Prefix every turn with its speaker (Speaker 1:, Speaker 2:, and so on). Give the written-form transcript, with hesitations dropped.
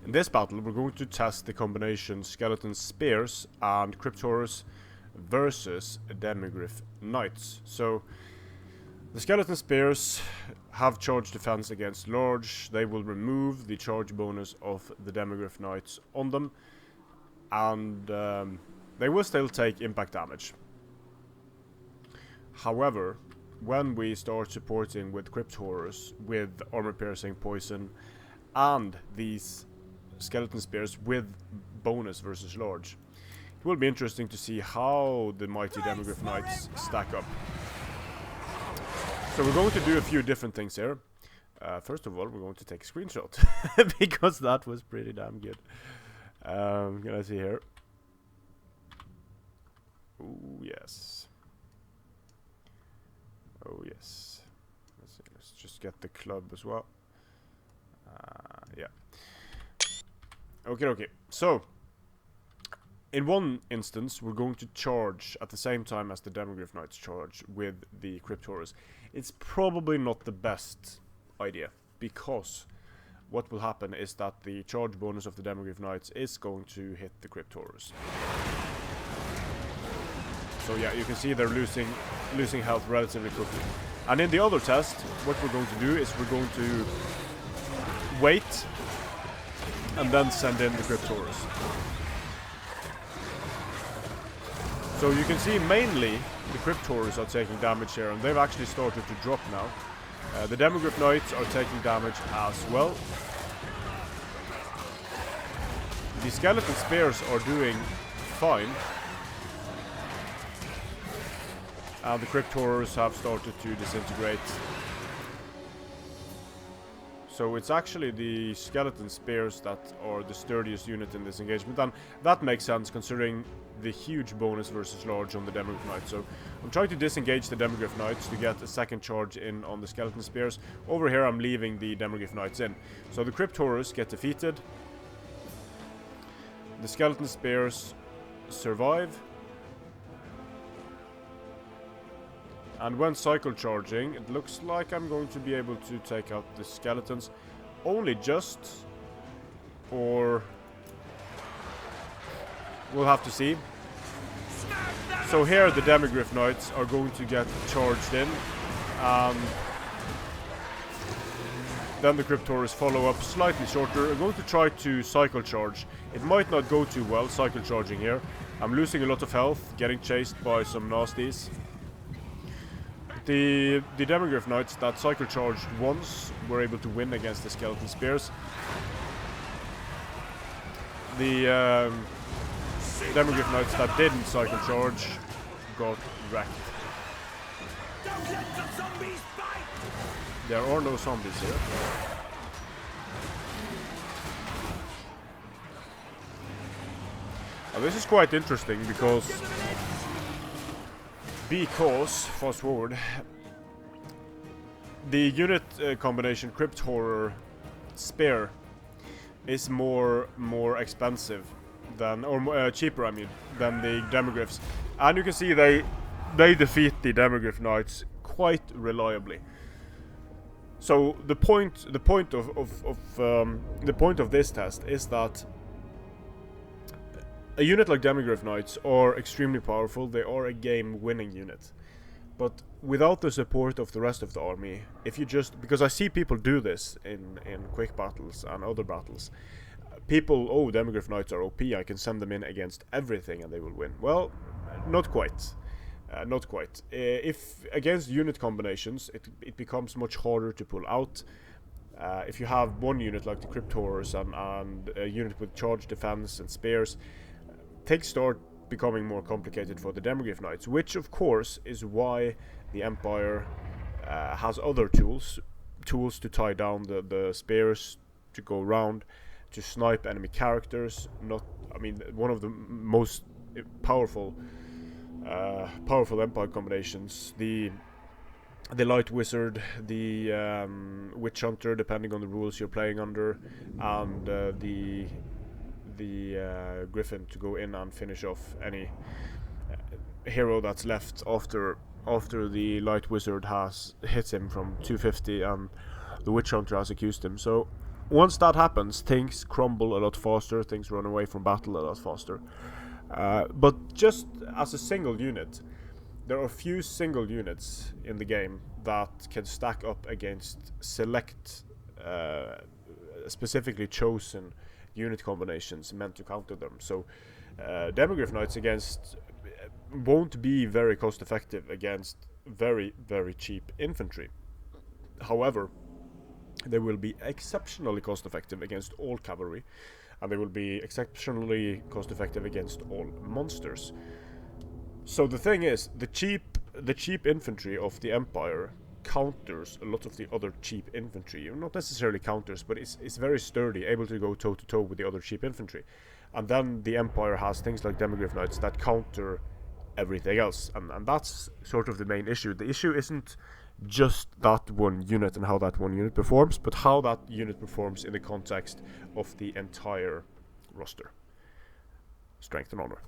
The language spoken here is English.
Speaker 1: In this battle, we're going to test the combination Skeleton Spears and Crypt Horrors versus Demigryph Knights. So, the Skeleton Spears have charge defense against large. They will remove the charge bonus of the Demigryph Knights on them, and they will still take impact damage. However, when we start supporting with Crypt Horrors, with armor piercing, poison, and these Skeleton Spears with bonus versus large, it will be interesting to see how the mighty Demigryph Knights stack up. So we're going to do a few different things here. First of all, we're going to take a screenshot because that was pretty damn good. Can I see here? Oh yes. Oh yes. Let's see. Let's just get the club as well. Yeah. Okay. So, in one instance, we're going to charge at the same time as the Demigryph Knights charge with the Crypt Horrors. It's probably not the best idea, because what will happen is that the charge bonus of the Demigryph Knights is going to hit the Crypt Horrors. So yeah, you can see they're losing health relatively quickly. And in the other test, what we're going to do is we're going to wait and then send in the Crypt Horrors. So you can see mainly the Crypt Horrors are taking damage here, and they've actually started to drop now. The Demigryph Knights are taking damage as well. The Skeleton Spears are doing fine. And the Crypt Horrors have started to disintegrate. So it's actually the Skeleton Spears that are the sturdiest unit in this engagement, and that makes sense considering the huge bonus versus large on the Demigryph Knights. So I'm trying to disengage the Demigryph Knights to get a second charge in on the Skeleton Spears. Over here I'm leaving the Demigryph Knights in. So the Crypt Horrors get defeated. The Skeleton Spears survive. And when cycle charging, it looks like I'm going to be able to take out the skeletons. Only just, or we'll have to see. So here the Demigryph Knights are going to get charged in. Then the Crypt Horrors follow up slightly shorter. I'm going to try to cycle charge. It might not go too well, cycle charging here. I'm losing a lot of health, getting chased by some nasties. The Demigryph Knights that cycle charged once were able to win against the Skeleton Spears. The Demigryph Knights that didn't cycle charge got wrecked.
Speaker 2: Don't let the zombies bite!
Speaker 1: There are no zombies here. Now this is quite interesting because fast forward, the unit combination Crypt Horror Spear is more expensive than, or cheaper I mean, than the Demigryphs, and you can see they defeat the Demigryph Knights quite reliably. So the point of this test is that a unit like Demigryph Knights are extremely powerful. They are a game-winning unit, but without the support of the rest of the army, if you just, because I see people do this in quick battles and other battles, people, oh, Demigryph Knights are OP, I can send them in against everything and they will win. Well, not quite. Not quite. If against unit combinations, it becomes much harder to pull out. If you have one unit like the Crypt Horrors and a unit with charge defense and spears, things start becoming more complicated for the Demigryph Knights, which of course is why the Empire has other tools to tie down the spears, to go around, to snipe enemy characters. One of the most powerful Empire combinations, the Light Wizard, the Witch Hunter, depending on the rules you're playing under, and the Griffin to go in and finish off any hero that's left after the Light Wizard has hit him from 250 and the Witch Hunter has accused him. So once that happens, things crumble a lot faster, things run away from battle a lot faster. But just as a single unit, there are few single units in the game that can stack up against select, specifically chosen unit combinations meant to counter them. So Demigryph Knights won't be very cost effective against very, very cheap infantry. However, they will be exceptionally cost effective against all cavalry, and they will be exceptionally cost effective against all monsters. So the thing is, the cheap infantry of the Empire counters a lot of the other cheap infantry. Not necessarily counters, but it's very sturdy, able to go toe to toe with the other cheap infantry. And then the Empire has things like Demigryph Knights that counter everything else, and that's sort of the main issue. The issue isn't just that one unit and how that one unit performs, but how that unit performs in the context of the entire roster. Strength and honor.